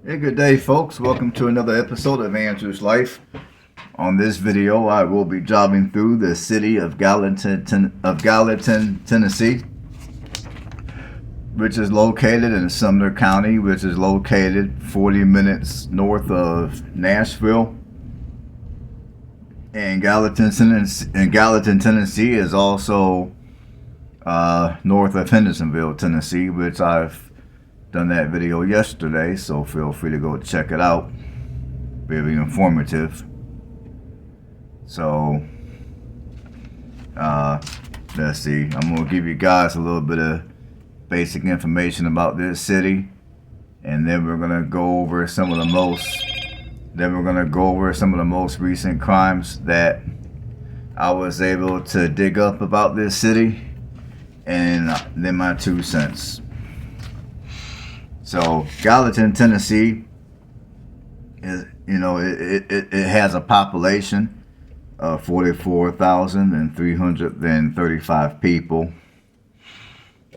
Hey, good day, folks. Welcome to another episode of Andrew's Life. On this video, I will be driving through the city of Gallatin, Tennessee, which is located in Sumner County, which is located 40 minutes north of Nashville. And Gallatin, Tennessee is also north of Hendersonville, Tennessee, which I've done that video yesterday, so feel free to go check it out. Very informative. So let's see, I'm gonna give you guys a little bit of basic information about this city, and then we're gonna go over some of the most recent crimes that I was able to dig up about this city, and then my 2 cents. So Gallatin, Tennessee is, it has a population of 44,335 people,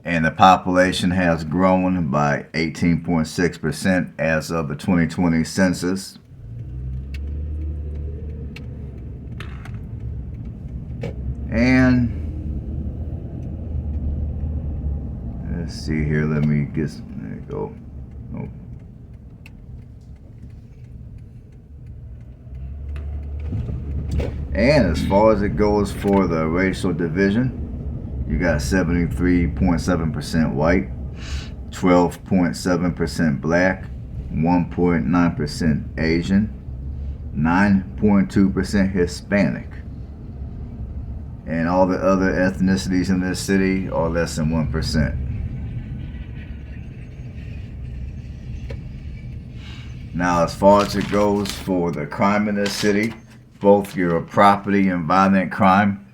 and the population has grown by 18.6% as of the 2020 census. And let's see here, let me get, there you go. Oh. And as far as it goes for the racial division, you got 73.7% white, 12.7% black, 1.9% Asian, 9.2% Hispanic. And all the other ethnicities in this city are less than 1%. Now, as far as it goes for the crime in this city, both your property and violent crime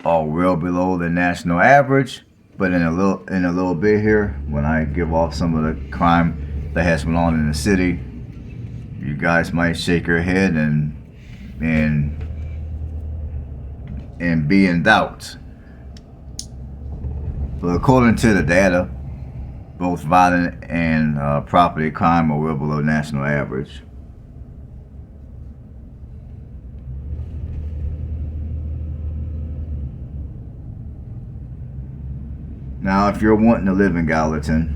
are well below the national average. But in a little bit here, when I give off some of the crime that has been on in the city, you guys might shake your head and be in doubt. But according to the data, both violent and property crime are well below national average. Now, if you're wanting to live in Gallatin,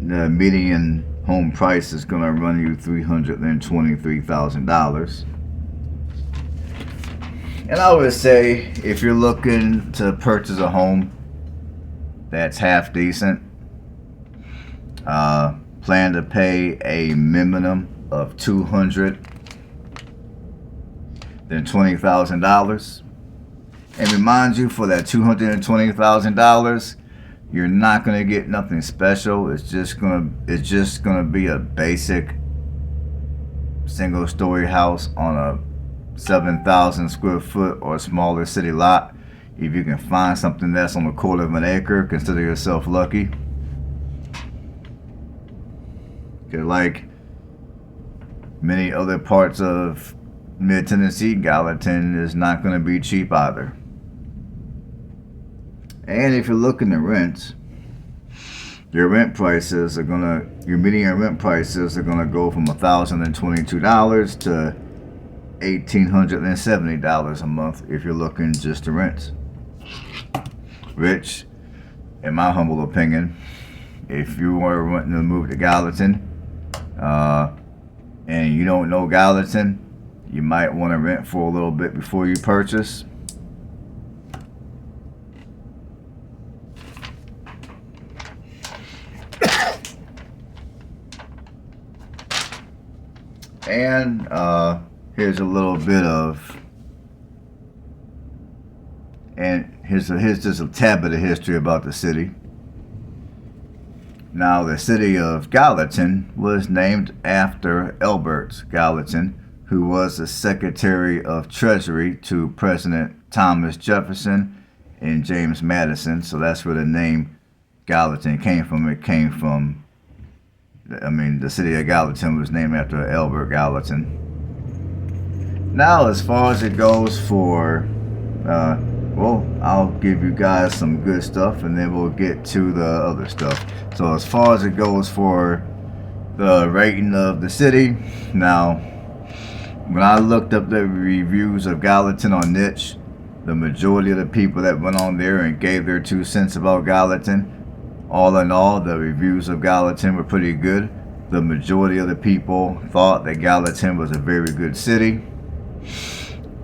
the median home price is going to run you $323,000. And I would say, if you're looking to purchase a home that's half decent, plan to pay a minimum of $220,000. And remind you, for that $220,000, you're not gonna get nothing special. It's just gonna be a basic single-story house on a 7,000 square foot or smaller city lot. If you can find something that's on a quarter of an acre, consider yourself lucky. Because like many other parts of mid-Tennessee, Gallatin is not going to be cheap either. And if you're looking to rent, your median rent prices are gonna go from $1,022 to $1,870 a month if you're looking just to rent. Which, in my humble opinion, if you were wanting to move to Gallatin, and you don't know Gallatin, you might want to rent for a little bit before you purchase. And here's a little bit of, here's just a tad bit of history about the city. Now, the city of Gallatin was named after Elbert Gallatin, who was the Secretary of Treasury to President Thomas Jefferson and James Madison. So that's where the name Gallatin came from. It came from, the city of Gallatin was named after Elbert Gallatin. Now, as far as it goes for Well, I'll give you guys some good stuff and then we'll get to the other stuff. So as far as it goes for the rating of the city, now when I looked up the reviews of Gallatin on Niche, the majority of the people that went on there and gave their 2 cents about Gallatin, all in all, the reviews of Gallatin were pretty good. The majority of the people thought that Gallatin was a very good city,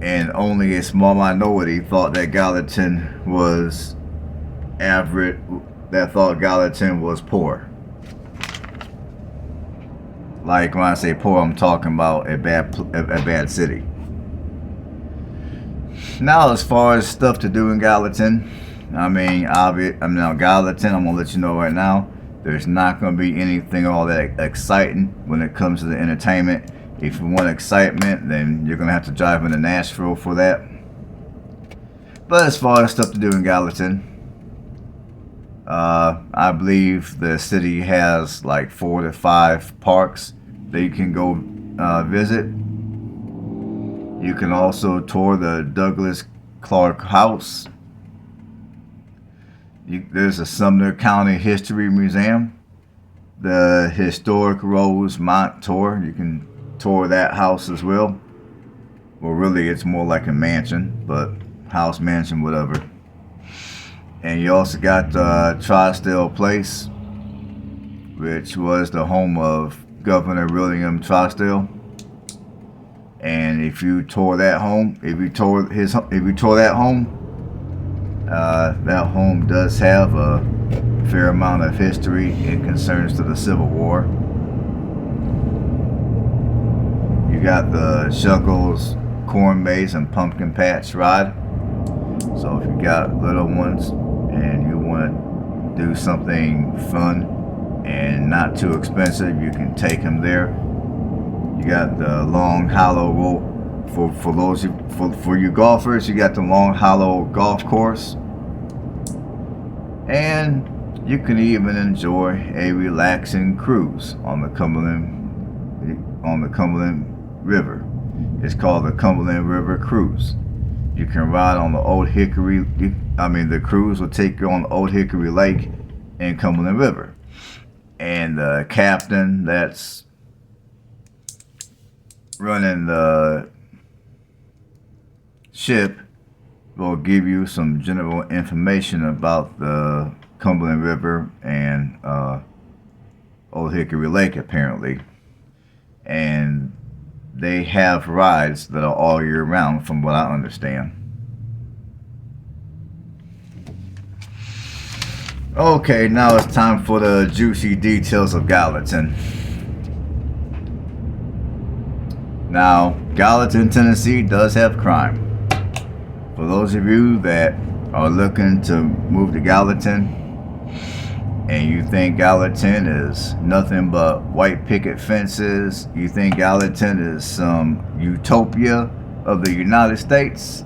and only a small minority thought that Gallatin was average, that thought Gallatin was poor. Like when I say poor, I'm talking about a bad city. Now, as far as stuff to do in Gallatin, now Gallatin, I'm gonna let you know right now, there's not gonna be anything all that exciting when it comes to the entertainment. If you want excitement, then you're gonna have to drive into Nashville for that. But as far as stuff to do in Gallatin, I believe the city has like 4 to 5 parks that you can go visit. You can also tour the Douglas Clark House. There's a Sumner County History Museum. The Historic Rosemont Tour. You can tour that house as well. Well, really, it's more like a mansion, but house, mansion, whatever. And you also got Trousdale Place, which was the home of Governor William Trousdale. And if you tour that home, that home does have a fair amount of history and concerns to the Civil War. You got the Shuckles Corn Maze and Pumpkin Patch ride. So if you got little ones and you want to do something fun and not too expensive, you can take them there. You got the Long Hollow Road. For you golfers, you got the Long Hollow Golf Course. And you can even enjoy a relaxing cruise on the Cumberland River. It's called the Cumberland River Cruise. You can ride on the Old Hickory. The cruise will take you on the Old Hickory Lake and Cumberland River. And the captain that's running the ship will give you some general information about the Cumberland River and Old Hickory Lake, apparently. And they have rides that are all year round, from what I understand. Okay, now it's time for the juicy details of Gallatin. Now, Gallatin, Tennessee does have crime. For those of you that are looking to move to Gallatin and you think Gallatin is nothing but white picket fences, you think Gallatin is some utopia of the United States,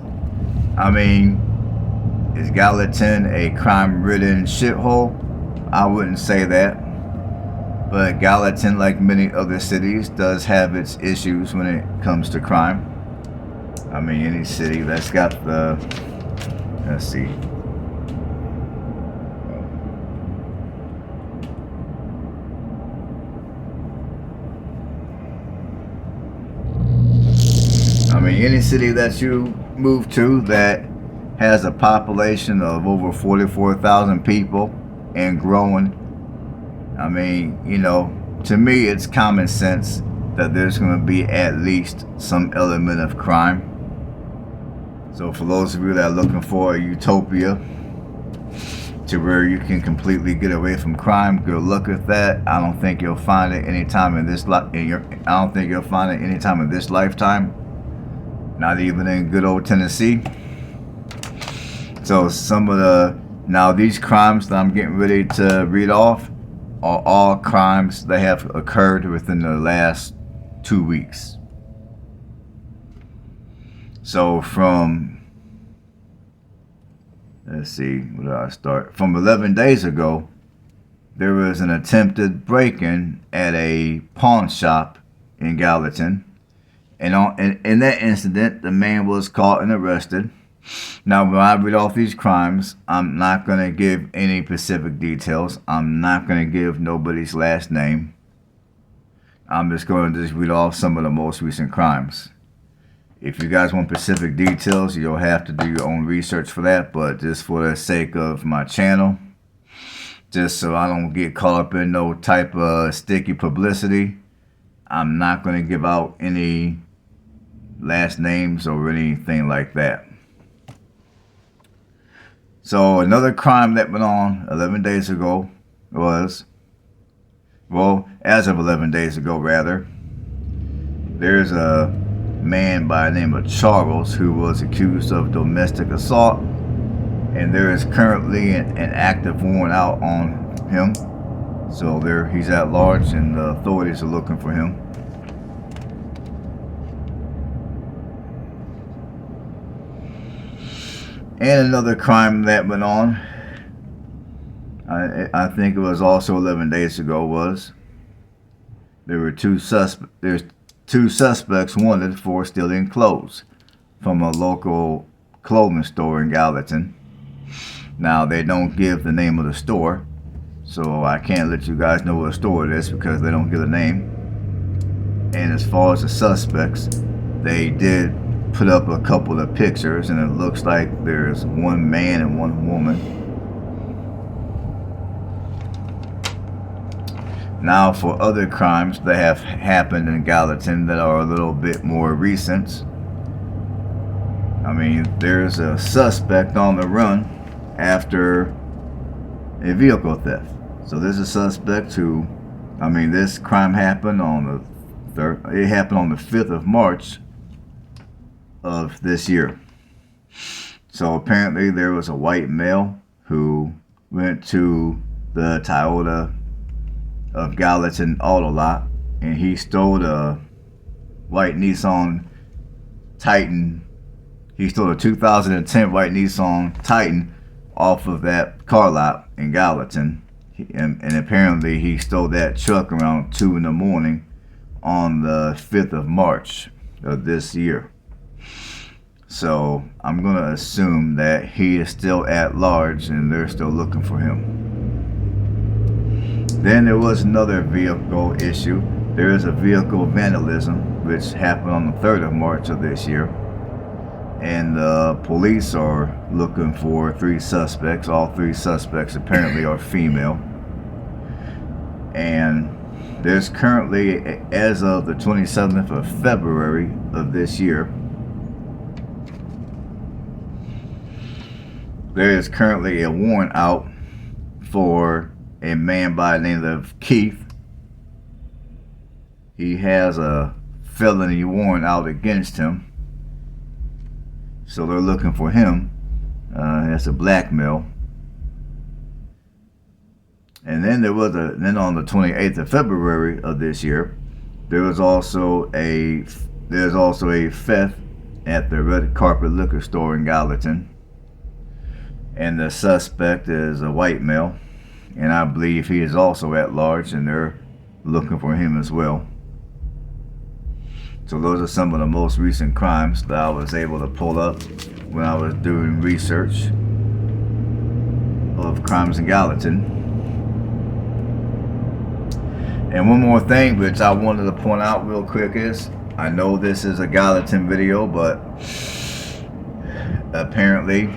is Gallatin a crime-ridden shithole? I wouldn't say that. But Gallatin, like many other cities, does have its issues when it comes to crime. Any city that's got the, let's see. Any city that you move to that has a population of over 44,000 people and growing, to me it's common sense that there's going to be at least some element of crime. So for those of you that are looking for a utopia to where you can completely get away from crime, good luck with that. I don't think you'll find it anytime in this lifetime. Not even in good old Tennessee. So now these crimes that I'm getting ready to read off are all crimes that have occurred within the last 2 weeks. So let's see, where did I start? From 11 days ago, there was an attempted break-in at a pawn shop in Gallatin. And in that incident, the man was caught and arrested. Now, when I read off these crimes, I'm not going to give any specific details. I'm not going to give nobody's last name. I'm just going to read off some of the most recent crimes. If you guys want specific details, you'll have to do your own research for that. But just for the sake of my channel, just so I don't get caught up in no type of sticky publicity, I'm not going to give out any last names or anything like that. So another crime that went on 11 days ago was, well, as of 11 days ago rather, there's a man by the name of Charles who was accused of domestic assault, and there is currently an active warrant out on him. So he's at large and the authorities are looking for him. And another crime that went on, I think it was also 11 days ago, was there's two suspects wanted for stealing clothes from a local clothing store in Gallatin. Now, they don't give the name of the store, so I can't let you guys know what the store it is because they don't give a name. And as far as the suspects, they did put up a couple of pictures, and it looks like there's one man and one woman. Now, for other crimes that have happened in Gallatin that are a little bit more recent, I mean, there's a suspect on the run after a vehicle theft. So there's a suspect who, I mean, this crime happened on the 5th of March of this year. So apparently there was a white male who went to the Toyota of Gallatin auto lot, and he stole a white Nissan Titan. He stole a 2010 white Nissan Titan off of that car lot in Gallatin, and apparently he stole that truck around 2 in the morning on the 5th of March of this year. So I'm going to assume that he is still at large and they're still looking for him. Then there was another vehicle issue. There is a vehicle vandalism which happened on the 3rd of March of this year. And the police are looking for 3 suspects. All 3 suspects apparently are female. And there's currently, as of the 27th of February of this year, there is currently a warrant out for a man by the name of Keith. He has a felony warrant out against him, so they're looking for him. That's a black male. And then then on the 28th of February of this year, there's also a theft at the Red Carpet Liquor Store in Gallatin. And the suspect is a white male, and I believe he is also at large, and they're looking for him as well. So those are some of the most recent crimes that I was able to pull up when I was doing research of crimes in Gallatin. And one more thing which I wanted to point out real quick is, I know this is a Gallatin video, but apparently,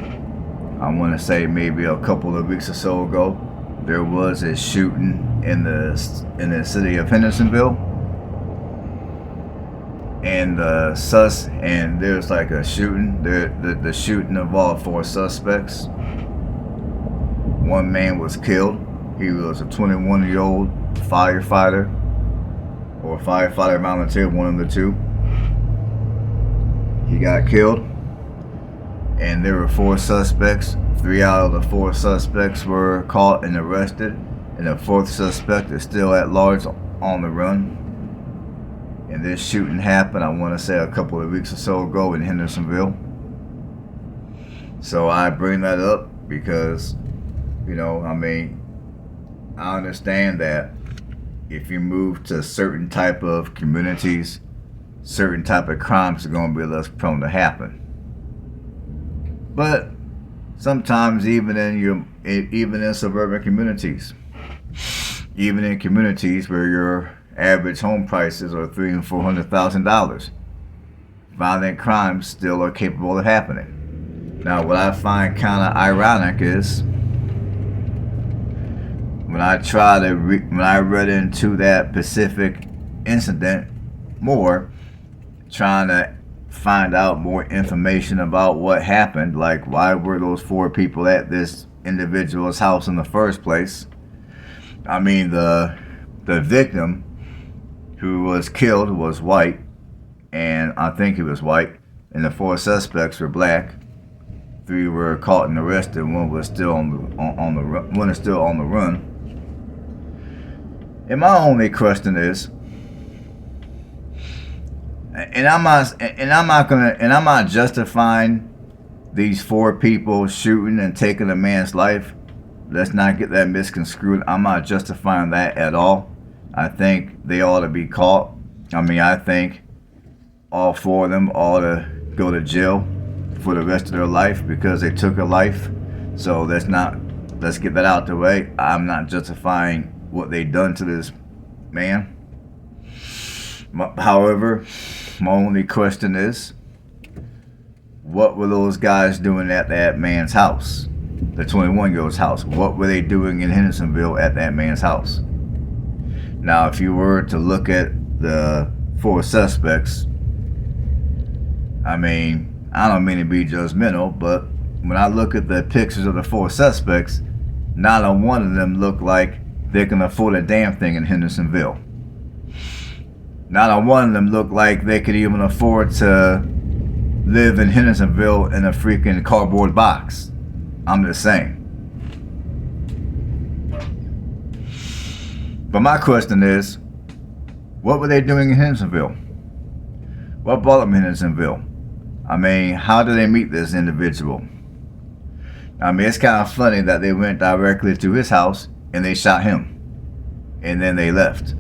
I want to say maybe a couple of weeks or so ago, there was a shooting in the city of Hendersonville, and there's like a shooting. The shooting involved 4 suspects. One man was killed. He was a 21-year-old firefighter or firefighter volunteer, one of the two. He got killed. And there were 4 suspects. 3 out of the 4 suspects were caught and arrested, and the 4th suspect is still at large on the run. And this shooting happened, I want to say, a couple of weeks or so ago in Hendersonville. So I bring that up because, you know, I mean, I understand that if you move to certain type of communities, certain type of crimes are going to be less prone to happen. But sometimes even in suburban communities, even in communities where your average home prices are $300,000 and $400,000, violent crimes still are capable of happening. Now, what I find kind of ironic is when I read into that specific incident more, trying to find out more information about what happened, like why were those four people at this individual's house in the first place. I mean, the victim who was killed was white, and I think he was white, and the four suspects were black. Three were caught and arrested. One was still on the run. One is still on the run. And my only question is, and I'm not justifying these four people shooting and taking a man's life. Let's not get that misconstrued. I'm not justifying that at all. I think they ought to be caught. I mean, I think all four of them ought to go to jail for the rest of their life because they took a life. So let's get that out the way. I'm not justifying what they done to this man. However, my only question is, what were those guys doing at that man's house? The 21-year-old's house. What were they doing in Hendersonville at that man's house? Now, if you were to look at the four suspects, I mean, I don't mean to be judgmental, but when I look at the pictures of the four suspects, not a one of them look like they can afford a damn thing in Hendersonville. Not a one of them look like they could even afford to live in Hendersonville in a freaking cardboard box. I'm just saying. But my question is, what were they doing in Hendersonville? What brought them in Hendersonville? I mean, how did they meet this individual? I mean, it's kind of funny that they went directly to his house and they shot him. And then they left.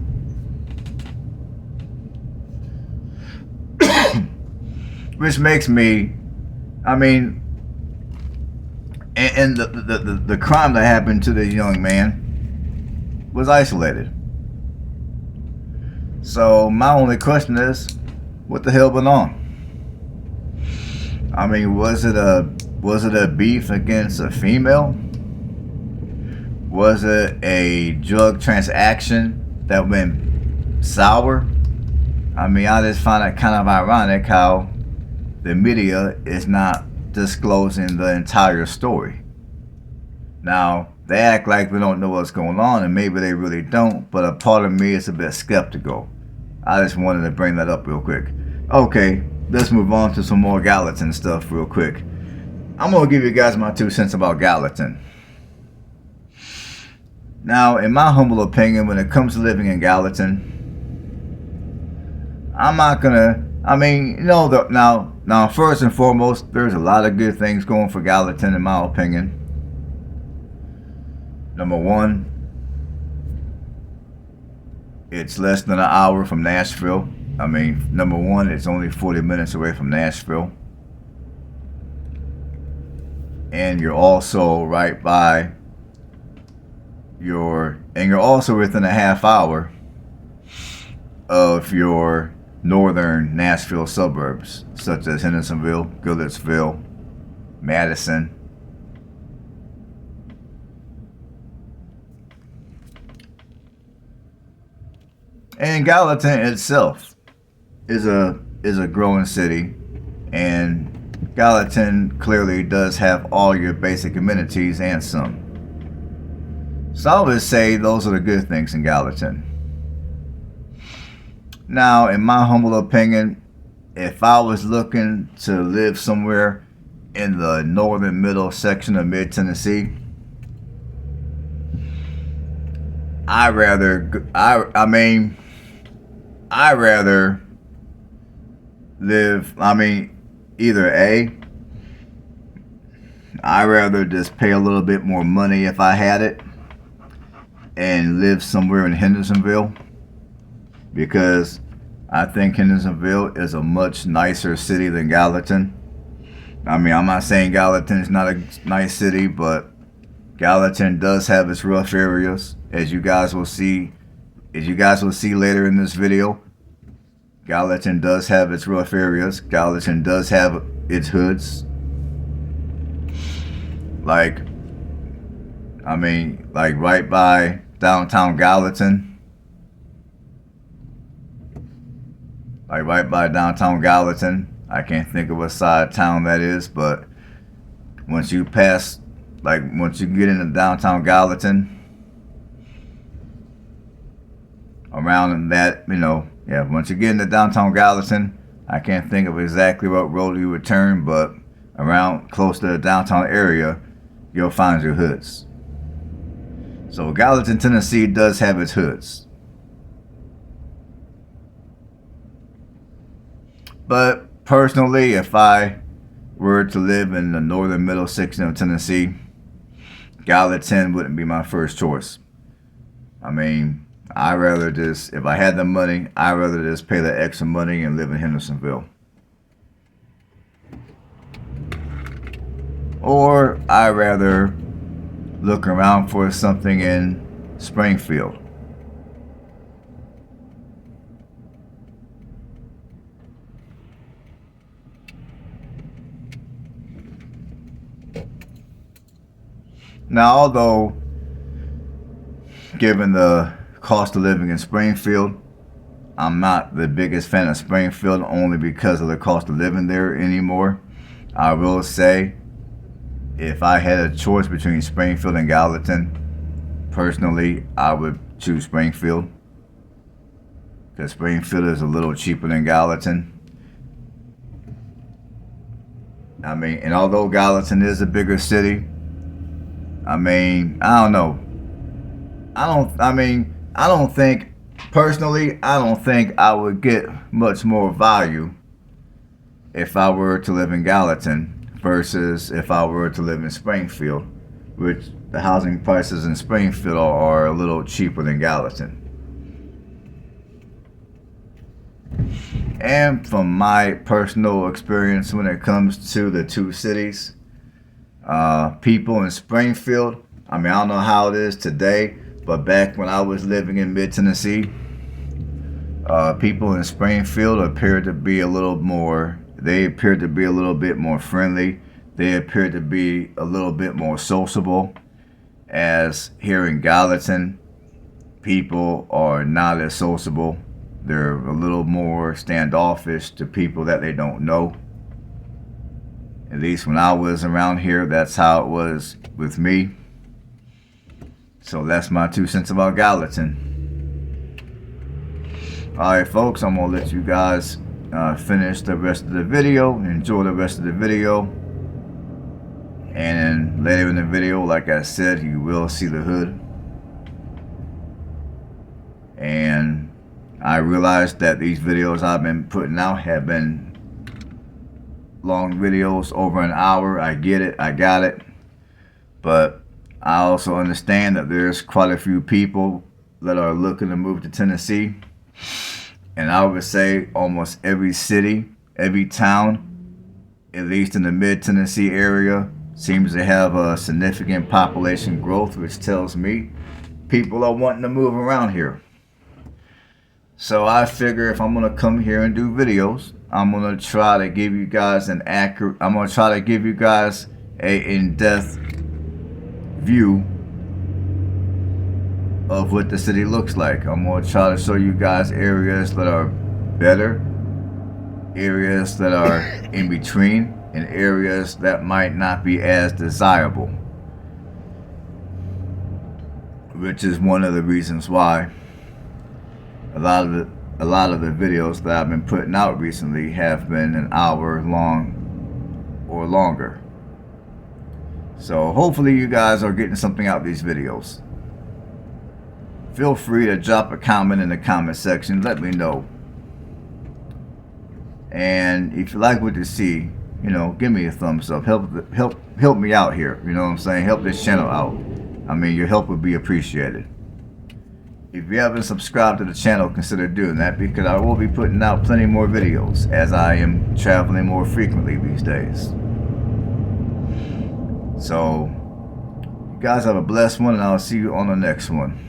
Which makes me, I mean, and the crime that happened to the young man was isolated. So my only question is, what the hell went on? I mean, was it a beef against a female? Was it a drug transaction that went sour? I mean, I just find it kind of ironic how the media is not disclosing the entire story. Now, they act like we don't know what's going on, and maybe they really don't, but a part of me is a bit skeptical. I just wanted to bring that up real quick. Okay, let's move on to some more Gallatin stuff real quick. I'm going to give you guys my 2 cents about Gallatin. Now, in my humble opinion, when it comes to living in Gallatin, I'm not going to, I mean, you know, now, first and foremost, there's a lot of good things going for Gallatin, in my opinion. Number one, it's less than an hour from Nashville. I mean, number one, it's only 40 minutes away from Nashville. And you're also right by you're also within a half hour of your northern Nashville suburbs, such as Hendersonville, Goodlettsville, Madison. And Gallatin itself is a growing city, and Gallatin clearly does have all your basic amenities and some. So I would say those are the good things in Gallatin. Now, in my humble opinion, if I was looking to live somewhere in the northern middle section of mid-Tennessee, I'd rather live, I'd rather just pay a little bit more money if I had it and live somewhere in Hendersonville, because I think Hendersonville is a much nicer city than Gallatin. I mean, I'm not saying Gallatin is not a nice city, but Gallatin does have its rough areas, as you guys will see. As you guys will see later in this video, Gallatin does have its rough areas. Gallatin does have its hoods. Like, I mean, like right by downtown Gallatin. Like right by downtown Gallatin. I can't think of what side of town that is, but once you pass, like once you get into downtown Gallatin, around that, once you get into downtown Gallatin, I can't think of exactly what road you would turn, but around close to the downtown area, you'll find your hoods. So Gallatin, Tennessee does have its hoods. But personally, if I were to live in the northern middle section of Tennessee, Gallatin wouldn't be my first choice. I mean, I'd rather just, if I had the money, I'd rather just pay the extra money and live in Hendersonville. Or I'd rather look around for something in Springfield. Now, although, given the cost of living in Springfield, I'm not the biggest fan of Springfield only because of the cost of living there anymore. I will say, if I had a choice between Springfield and Gallatin, personally, I would choose Springfield. Because Springfield is a little cheaper than Gallatin. I mean, and although Gallatin is a bigger city, I mean, I don't know. I don't think, personally, I don't think I would get much more value if I were to live in Gallatin versus if I were to live in Springfield, which the housing prices in Springfield are a little cheaper than Gallatin. And from my personal experience when it comes to the two cities, people in Springfield, I mean, I don't know how it is today, but back when I was living in mid-Tennessee, people in Springfield appeared to be a little more, they appeared to be a little bit more friendly. They appeared to be a little bit more sociable. As here in Gallatin, people are not as sociable. They're a little more standoffish to people that they don't know. At least when I was around here, that's how it was with me. So that's my 2 cents about Gallatin. Alright folks, I'm going to let you guys finish the rest of the video. Enjoy the rest of the video. And later in the video, like I said, you will see the hood. And I realized that these videos I've been putting out have been long videos, over an hour. I get it, I got it. But I also understand that there's quite a few people that are looking to move to Tennessee. And I would say almost every city, every town, at least in the mid-Tennessee area, seems to have a significant population growth, which tells me people are wanting to move around here. So I figure if I'm going to come here and do videos, I'm going to try to give you guys an accurate, I'm going to try to give you guys a in-depth view of what the city looks like. I'm going to try to show you guys areas that are better, areas that are in between, and areas that might not be as desirable. Which is one of the reasons why a lot of the videos that I've been putting out recently have been an hour long or longer. So hopefully you guys are getting something out of these videos. Feel free to drop a comment in the comment section. Let me know. And if you like what you see, give me a thumbs up. Help me out here. You know what I'm saying? Help this channel out. I mean, your help would be appreciated. If you haven't subscribed to the channel, consider doing that, because I will be putting out plenty more videos as I am traveling more frequently these days. So, you guys have a blessed one, and I'll see you on the next one.